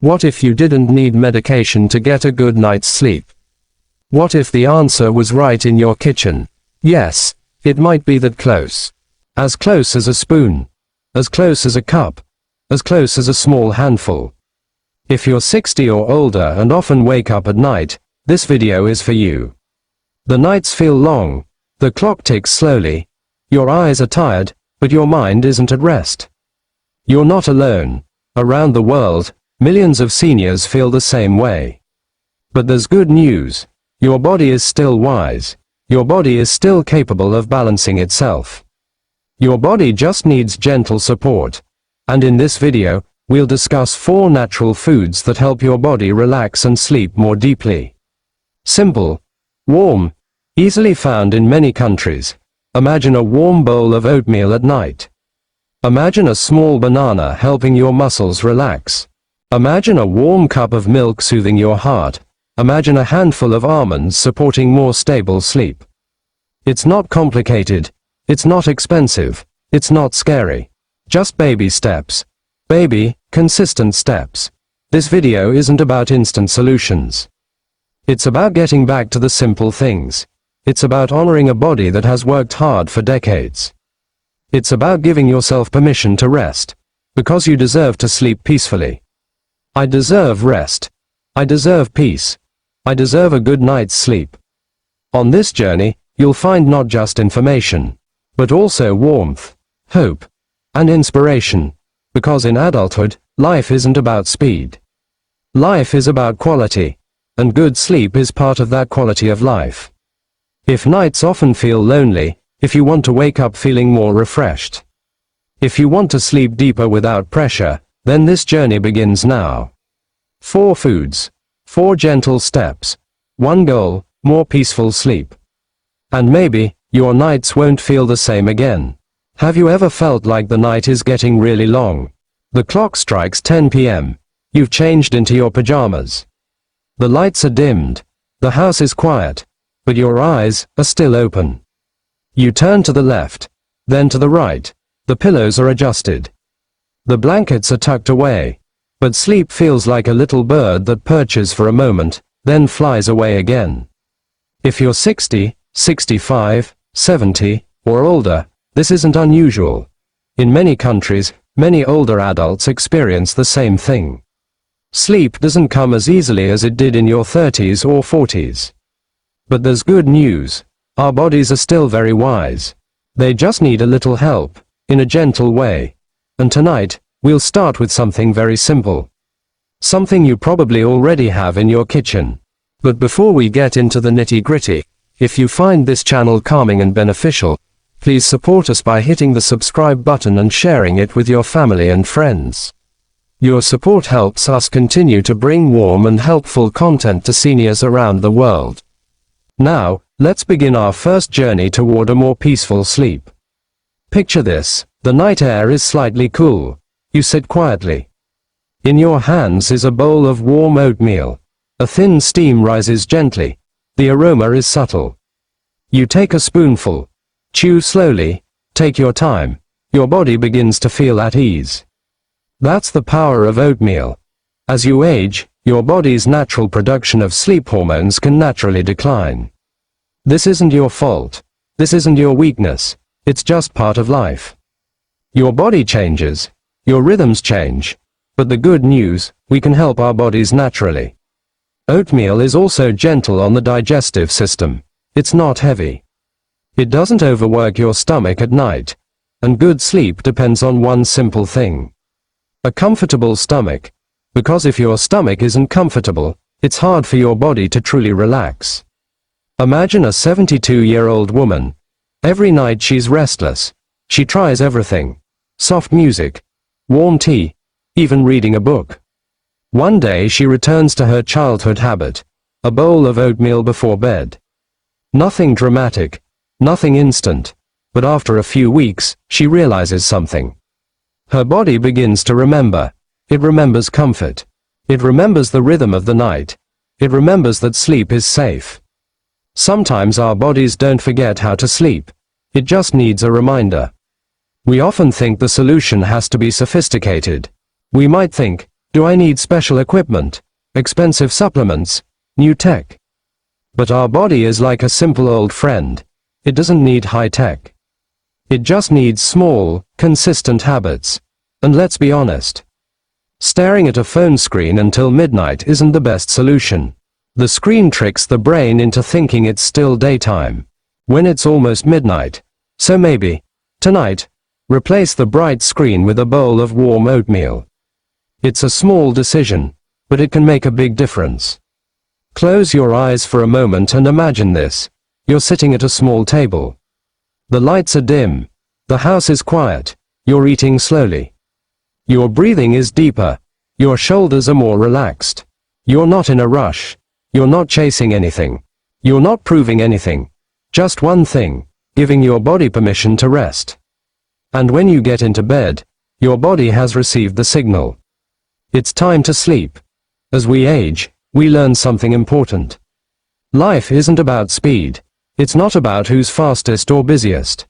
What if you didn't need medication to get a good night's sleep? What if the answer was right in your kitchen? Yes, it might be that close. As close as a spoon. As close as a cup. As close as a small handful. If you're 60 or older and often wake up at night, this video is for you. The nights feel long. The clock ticks slowly. Your eyes are tired, but your mind isn't at rest. You're not alone. Around the world, millions of seniors feel the same way. But there's good news. Your body is still wise. Your body is still capable of balancing itself. Your body just needs gentle support. And in this video, we'll discuss 4 natural foods that help your body relax and sleep more deeply. Simple. Warm. Easily found in many countries. Imagine a warm bowl of oatmeal at night. Imagine a small banana helping your muscles relax. Imagine a warm cup of milk soothing your heart. Imagine a handful of almonds supporting more stable sleep. It's not complicated. It's not expensive. It's not scary. Just baby steps. Baby, consistent steps. This video isn't about instant solutions. It's about getting back to the simple things. It's about honoring a body that has worked hard for decades. It's about giving yourself permission to rest, because you deserve to sleep peacefully. I deserve rest. I deserve peace. I deserve a good night's sleep. On this journey, you'll find not just information, but also warmth, hope, and inspiration, because in adulthood, life isn't about speed. Life is about quality, and good sleep is part of that quality of life. If nights often feel lonely, if you want to wake up feeling more refreshed, if you want to sleep deeper without pressure, then this journey begins now. 4 foods, 4 gentle steps, 1 goal, more peaceful sleep. And maybe, your nights won't feel the same again. Have you ever felt like the night is getting really long? The clock strikes 10 p.m. You've changed into your pajamas. The lights are dimmed. The house is quiet. But your eyes are still open. You turn to the left, then to the right. The pillows are adjusted. The blankets are tucked away. But sleep feels like a little bird that perches for a moment, then flies away again. If you're 60, 65, 70, or older, this isn't unusual. In many countries, many older adults experience the same thing. Sleep doesn't come as easily as it did in your 30s or 40s. But there's good news. Our bodies are still very wise. They just need a little help, in a gentle way. And tonight, we'll start with something very simple. Something you probably already have in your kitchen. But before we get into the nitty-gritty, if you find this channel calming and beneficial, please support us by hitting the subscribe button and sharing it with your family and friends. Your support helps us continue to bring warm and helpful content to seniors around the world. Now, let's begin our first journey toward a more peaceful sleep. Picture this. The night air is slightly cool. You sit quietly. In your hands is a bowl of warm oatmeal. A thin steam rises gently. The aroma is subtle. You take a spoonful. Chew slowly. Take your time. Your body begins to feel at ease. That's the power of oatmeal. As you age, your body's natural production of sleep hormones can naturally decline. This isn't your fault. This isn't your weakness. It's just part of life. Your body changes. Your rhythms change. But the good news, we can help our bodies naturally. Oatmeal is also gentle on the digestive system. It's not heavy. It doesn't overwork your stomach at night. And good sleep depends on one simple thing. A comfortable stomach. Because if your stomach isn't comfortable, it's hard for your body to truly relax. Imagine a 72-year-old woman. Every night she's restless. She tries everything. Soft music. Warm tea. Even reading a book. One day she returns to her childhood habit. A bowl of oatmeal before bed. Nothing dramatic. Nothing instant. But after a few weeks, she realizes something. Her body begins to remember. It remembers comfort. It remembers the rhythm of the night. It remembers that sleep is safe. Sometimes our bodies don't forget how to sleep. It just needs a reminder. We often think the solution has to be sophisticated. We might think, Do I need special equipment, expensive supplements, new tech? But our body is like a simple old friend. It doesn't need high tech. It just needs small, consistent habits. And let's be honest. Staring at a phone screen until midnight isn't the best solution. The screen tricks the brain into thinking it's still daytime, when it's almost midnight. So maybe, tonight, replace the bright screen with a bowl of warm oatmeal. It's a small decision, but it can make a big difference. Close your eyes for a moment and imagine this. You're sitting at a small table. The lights are dim. The house is quiet. You're eating slowly. Your breathing is deeper. Your shoulders are more relaxed. You're not in a rush. You're not chasing anything. You're not proving anything. Just one thing, giving your body permission to rest. And when you get into bed, your body has received the signal. It's time to sleep. As we age, we learn something important. Life isn't about speed. It's not about who's fastest or busiest.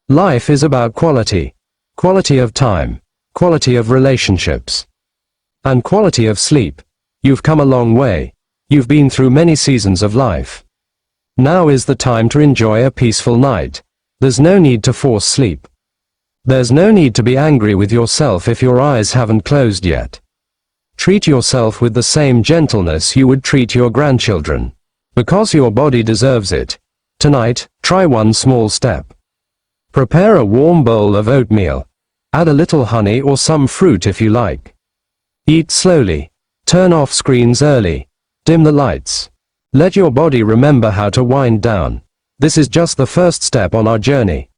Life is about quality. Quality of time. Quality of relationships. And quality of sleep. You've come a long way. You've been through many seasons of life. Now is the time to enjoy a peaceful night. There's no need to force sleep. There's no need to be angry with yourself if your eyes haven't closed yet. Treat yourself with the same gentleness you would treat your grandchildren. Because your body deserves it. Tonight, try one small step. Prepare a warm bowl of oatmeal. Add a little honey or some fruit if you like. Eat slowly. Turn off screens early. Dim the lights. Let your body remember how to wind down. This is just the first step on our journey.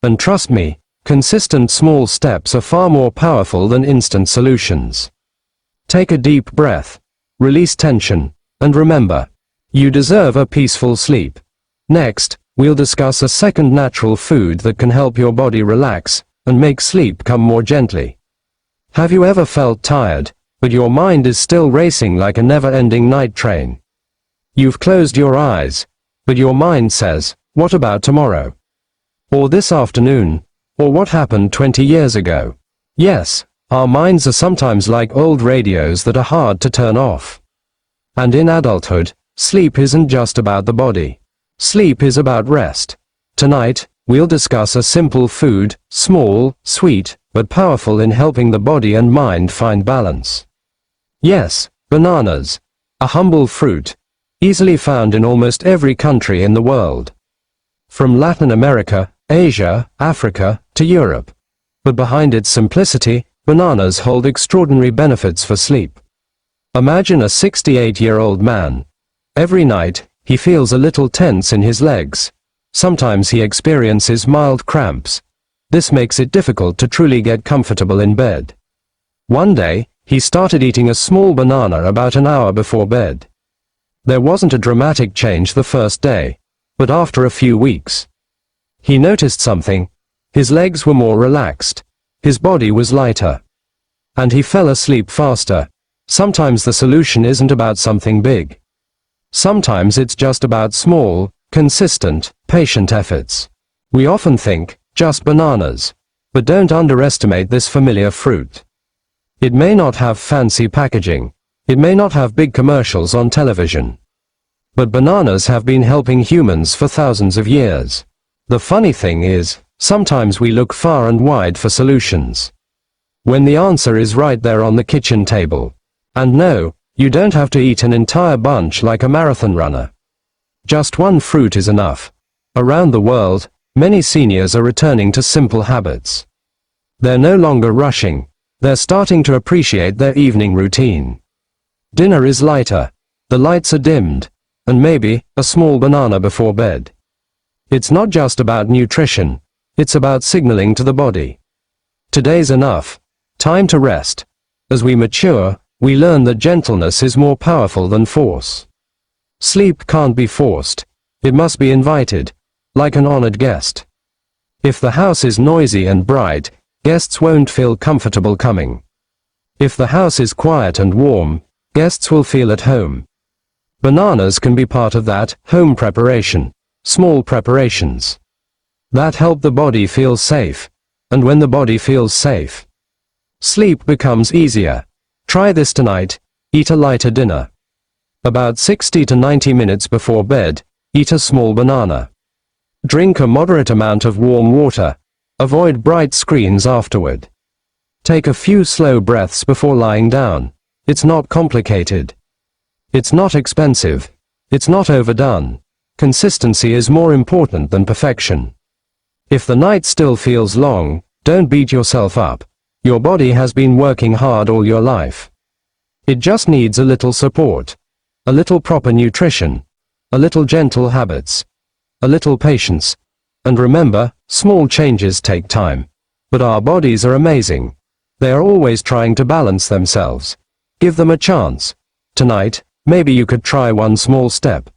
And trust me, consistent small steps are far more powerful than instant solutions. Take a deep breath. Release tension. And remember, you deserve a peaceful sleep. Next, we'll discuss a second natural food that can help your body relax and make sleep come more gently. Have you ever felt tired, but your mind is still racing like a never-ending night train? You've closed your eyes, but your mind says, what about tomorrow? Or this afternoon? Or what happened 20 years ago? Yes, our minds are sometimes like old radios that are hard to turn off. And in adulthood, sleep isn't just about the body. Sleep is about rest. Tonight, we'll discuss a simple food, small, sweet, but powerful in helping the body and mind find balance. Yes, bananas. A humble fruit, easily found in almost every country in the world. From Latin America, Asia, Africa, to Europe. But behind its simplicity, bananas hold extraordinary benefits for sleep. Imagine a 68-year-old man. Every night, he feels a little tense in his legs. Sometimes he experiences mild cramps. This makes it difficult to truly get comfortable in bed. One day, he started eating a small banana about an hour before bed. There wasn't a dramatic change the first day, but after a few weeks, he noticed something. His legs were more relaxed. His body was lighter. And he fell asleep faster. Sometimes the solution isn't about something big. Sometimes it's just about small, consistent, patient efforts. We often think, just bananas. But don't underestimate this familiar fruit. It may not have fancy packaging. It may not have big commercials on television. But bananas have been helping humans for thousands of years. The funny thing is, sometimes we look far and wide for solutions, when the answer is right there on the kitchen table. And no, you don't have to eat an entire bunch like a marathon runner. Just one fruit is enough. Around the world, many seniors are returning to simple habits. They're no longer rushing. They're starting to appreciate their evening routine. Dinner is lighter. The lights are dimmed. And maybe, a small banana before bed. It's not just about nutrition. It's about signaling to the body. Today's enough. Time to rest. As we mature, we learn that gentleness is more powerful than force. Sleep can't be forced. It must be invited, like an honored guest. If the house is noisy and bright, guests won't feel comfortable coming. If the house is quiet and warm, guests will feel at home. Bananas can be part of that home preparation, small preparations that help the body feel safe. And when the body feels safe, sleep becomes easier. Try this tonight. Eat a lighter dinner. About 60 to 90 minutes before bed, eat a small banana. Drink a moderate amount of warm water. Avoid bright screens afterward. Take a few slow breaths before lying down. It's not complicated. It's not expensive. It's not overdone. Consistency is more important than perfection. If the night still feels long, don't beat yourself up. Your body has been working hard all your life. It just needs a little support. A little proper nutrition. A little gentle habits. A little patience. And remember, small changes take time. But our bodies are amazing. They are always trying to balance themselves. Give them a chance. Tonight, maybe you could try one small step.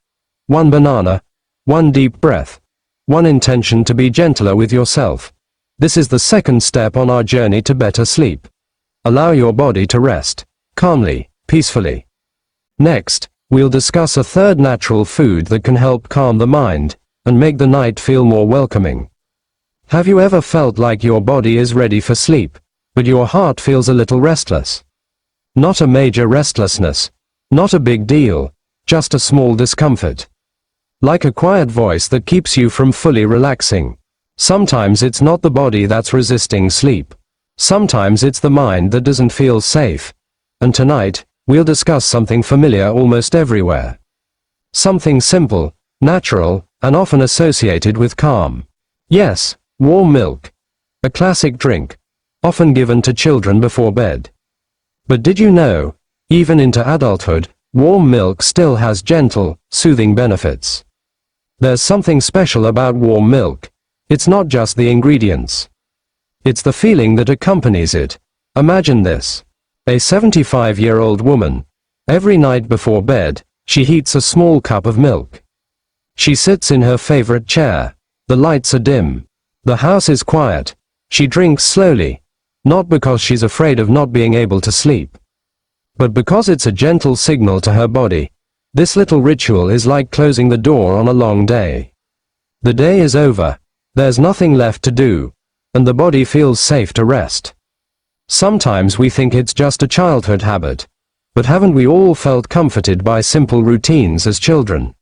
One banana. One deep breath. One intention to be gentler with yourself. This is the second step on our journey to better sleep. Allow your body to rest. Calmly, peacefully. Next, we'll discuss a third natural food that can help calm the mind and make the night feel more welcoming. Have you ever felt like your body is ready for sleep, but your heart feels a little restless? Not a major restlessness. Not a big deal. Just a small discomfort. Like a quiet voice that keeps you from fully relaxing. Sometimes it's not the body that's resisting sleep. Sometimes it's the mind that doesn't feel safe. And tonight, we'll discuss something familiar almost everywhere. Something simple, natural, and often associated with calm. Yes, warm milk. A classic drink, often given to children before bed. But did you know, even into adulthood, warm milk still has gentle, soothing benefits. There's something special about warm milk. It's not just the ingredients. It's the feeling that accompanies it. Imagine this. A 75-year-old woman. Every night before bed, she heats a small cup of milk. She sits in her favorite chair. The lights are dim. The house is quiet. She drinks slowly. Not because she's afraid of not being able to sleep, but because it's a gentle signal to her body. This little ritual is like closing the door on a long day. The day is over. There's nothing left to do, and the body feels safe to rest. Sometimes we think it's just a childhood habit, but haven't we all felt comforted by simple routines as children?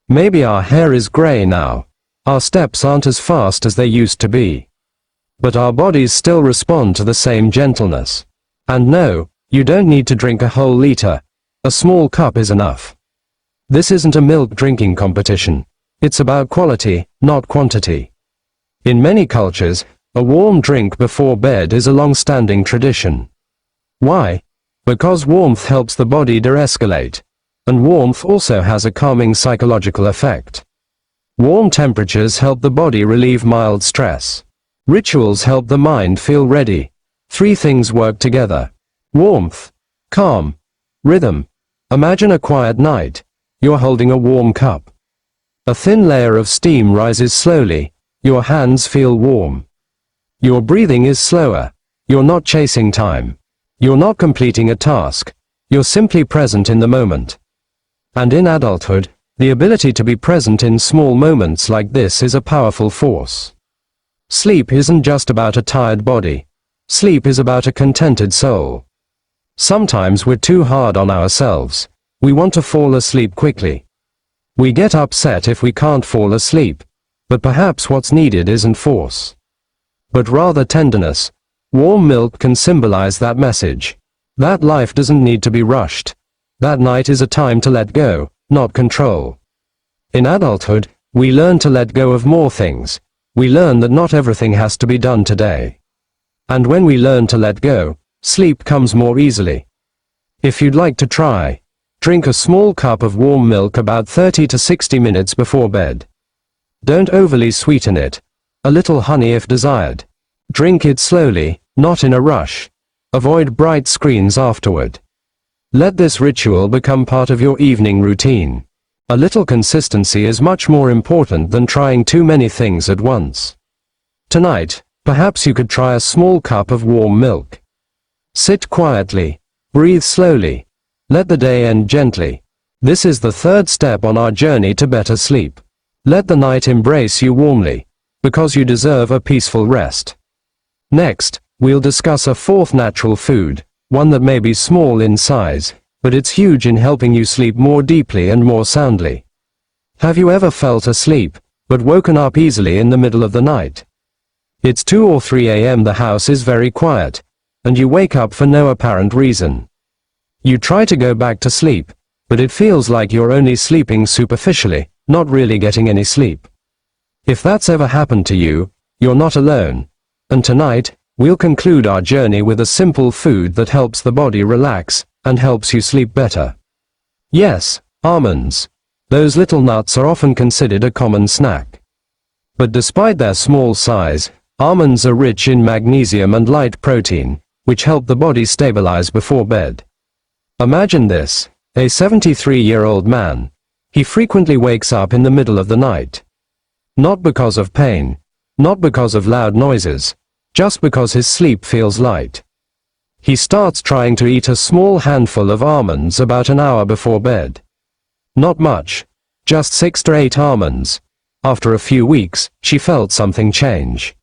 Maybe our hair is gray now. Our steps aren't as fast as they used to be. But our bodies still respond to the same gentleness. And no, you don't need to drink a whole liter. A small cup is enough. This isn't a milk drinking competition. It's about quality, not quantity. In many cultures, a warm drink before bed is a long-standing tradition. Why? Because warmth helps the body de-escalate. And warmth also has a calming psychological effect. Warm temperatures help the body relieve mild stress. Rituals help the mind feel ready. Three things work together. Warmth, calm, rhythm. Imagine a quiet night. You're holding a warm cup. A thin layer of steam rises slowly. Your hands feel warm. Your breathing is slower. You're not chasing time. You're not completing a task. You're simply present in the moment. And in adulthood, the ability to be present in small moments like this is a powerful force. Sleep isn't just about a tired body. Sleep is about a contented soul. Sometimes we're too hard on ourselves. We want to fall asleep quickly. We get upset if we can't fall asleep. But perhaps what's needed isn't force, but rather tenderness. Warm milk can symbolize that message. That life doesn't need to be rushed. That night is a time to let go, not control. In adulthood, we learn to let go of more things. We learn that not everything has to be done today. And when we learn to let go, sleep comes more easily. If you'd like to try, drink a small cup of warm milk about 30 to 60 minutes before bed. Don't overly sweeten it. A little honey if desired. Drink it slowly, not in a rush. Avoid bright screens afterward. Let this ritual become part of your evening routine. A little consistency is much more important than trying too many things at once. Tonight, perhaps you could try a small cup of warm milk. Sit quietly. Breathe slowly. Let the day end gently. This is the third step on our journey to better sleep. Let the night embrace you warmly, because you deserve a peaceful rest. Next, we'll discuss a fourth natural food, one that may be small in size, but it's huge in helping you sleep more deeply and more soundly. Have you ever felt asleep, but woken up easily in the middle of the night? It's 2 or 3 a.m. the house is very quiet, and you wake up for no apparent reason. You try to go back to sleep, but it feels like you're only sleeping superficially, not really getting any sleep. If that's ever happened to you, you're not alone. And tonight, we'll conclude our journey with a simple food that helps the body relax, and helps you sleep better. Yes, almonds. Those little nuts are often considered a common snack. But despite their small size, almonds are rich in magnesium and light protein, which help the body stabilize before bed. Imagine this, a 73-year-old man. He frequently wakes up in the middle of the night. Not because of pain, not because of loud noises, just because his sleep feels light. He starts trying to eat a small handful of almonds about an hour before bed. Not much, just 6 to 8 almonds. After a few weeks, she felt something change.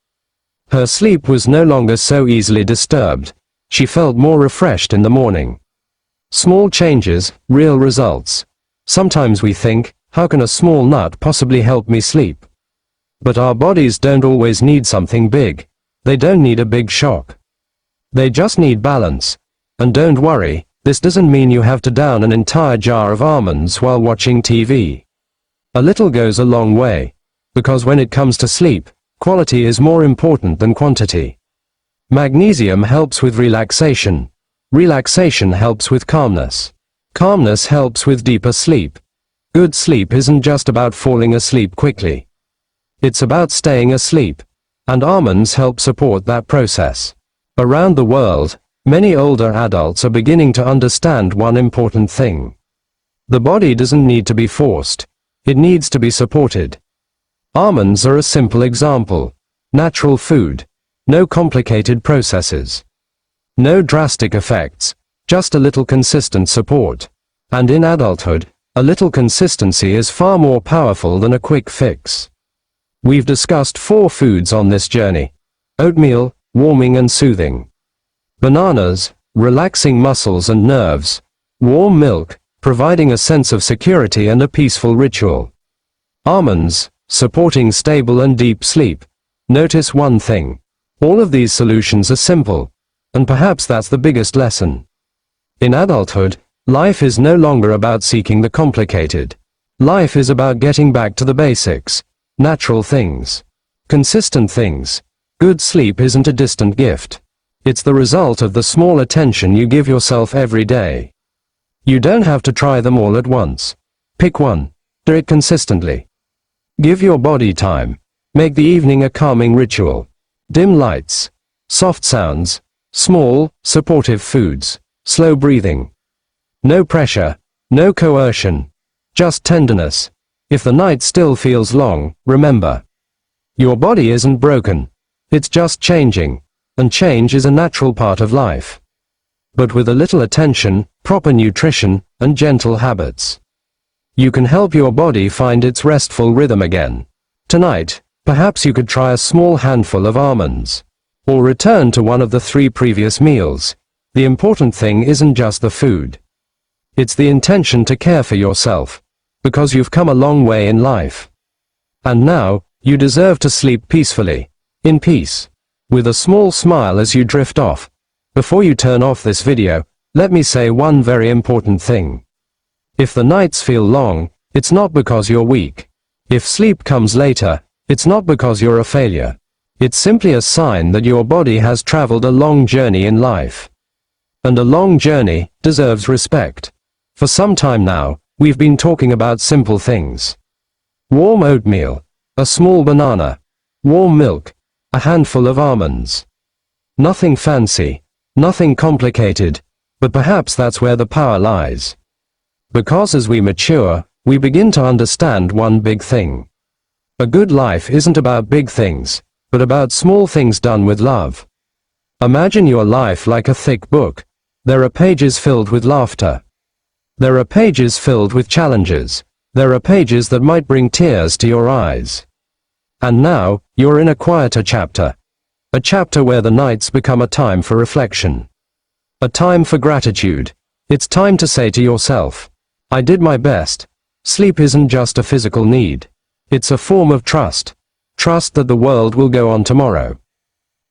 Her sleep was no longer so easily disturbed. She felt more refreshed in the morning. Small changes, real results. Sometimes we think, how can a small nut possibly help me sleep? But our bodies don't always need something big. They don't need a big shock. They just need balance. And don't worry, this doesn't mean you have to down an entire jar of almonds while watching TV. A little goes a long way. Because when it comes to sleep, quality is more important than quantity. Magnesium helps with relaxation. Relaxation helps with calmness. Calmness helps with deeper sleep. Good sleep isn't just about falling asleep quickly. It's about staying asleep. And almonds help support that process. Around the world, many older adults are beginning to understand one important thing. The body doesn't need to be forced. It needs to be supported. Almonds are a simple example. Natural food. No complicated processes. No drastic effects, just a little consistent support. And in adulthood, a little consistency is far more powerful than a quick fix. We've discussed 4 foods on this journey. Oatmeal, warming and soothing. Bananas, relaxing muscles and nerves. Warm milk, providing a sense of security and a peaceful ritual. Almonds, supporting stable and deep sleep. Notice one thing. All of these solutions are simple. And perhaps that's the biggest lesson. In adulthood, life is no longer about seeking the complicated. Life is about getting back to the basics. Natural things. Consistent things. Good sleep isn't a distant gift. It's the result of the small attention you give yourself every day. You don't have to try them all at once. Pick one. Do it consistently. Give your body time. Make the evening a calming ritual. Dim lights. Soft sounds. Small, supportive foods. Slow breathing. No pressure. No coercion. Just tenderness. If the night still feels long, remember. Your body isn't broken. It's just changing. And change is a natural part of life. But with a little attention, proper nutrition, and gentle habits, you can help your body find its restful rhythm again. Tonight, perhaps you could try a small handful of almonds. Or return to one of the 3 previous meals. The important thing isn't just the food. It's the intention to care for yourself. Because you've come a long way in life. And now, you deserve to sleep peacefully. In peace. With a small smile as you drift off. Before you turn off this video, let me say one very important thing. If the nights feel long, it's not because you're weak. If sleep comes later, it's not because you're a failure. It's simply a sign that your body has traveled a long journey in life. And a long journey deserves respect. For some time now, we've been talking about simple things. Warm oatmeal, a small banana, warm milk, a handful of almonds. Nothing fancy, nothing complicated, but perhaps that's where the power lies. Because as we mature, we begin to understand one big thing. A good life isn't about big things, but about small things done with love. Imagine your life like a thick book. There are pages filled with laughter. There are pages filled with challenges. There are pages that might bring tears to your eyes. And now, you're in a quieter chapter. A chapter where the nights become a time for reflection. A time for gratitude. It's time to say to yourself, I did my best. Sleep isn't just a physical need. It's a form of trust. Trust that the world will go on tomorrow.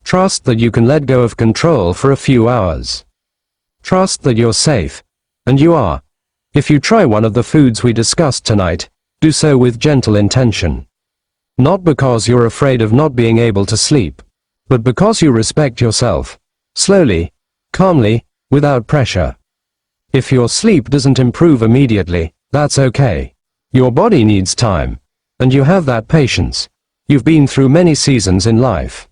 Trust that you can let go of control for a few hours. Trust that you're safe. And you are. If you try one of the foods we discussed tonight, do so with gentle intention. Not because you're afraid of not being able to sleep, but because you respect yourself. Slowly, calmly, without pressure. If your sleep doesn't improve immediately, that's okay. Your body needs time. And you have that patience. You've been through many seasons in life.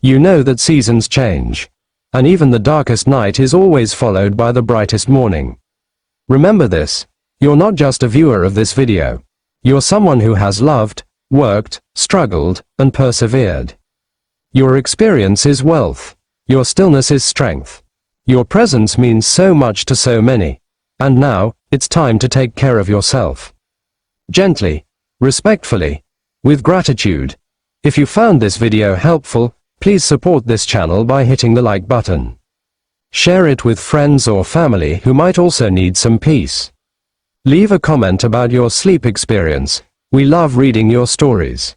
You know that seasons change. And even the darkest night is always followed by the brightest morning. Remember this. You're not just a viewer of this video. You're someone who has loved, worked, struggled, and persevered. Your experience is wealth. Your stillness is strength. Your presence means so much to so many. And now, it's time to take care of yourself. Gently, respectfully, with gratitude. If you found this video helpful, please support this channel by hitting the like button. Share it with friends or family who might also need some peace. Leave a comment about your sleep experience. We love reading your stories.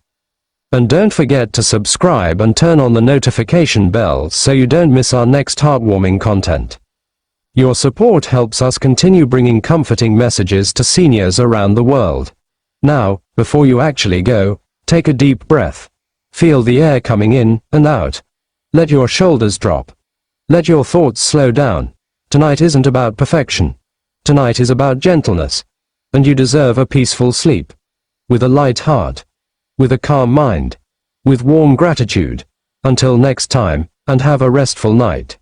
And don't forget to subscribe and turn on the notification bell so you don't miss our next heartwarming content. Your support helps us continue bringing comforting messages to seniors around the world. Now, before you actually go, take a deep breath. Feel the air coming in and out. Let your shoulders drop. Let your thoughts slow down. Tonight isn't about perfection. Tonight is about gentleness. And you deserve a peaceful sleep. With a light heart. With a calm mind. With warm gratitude. Until next time, and have a restful night.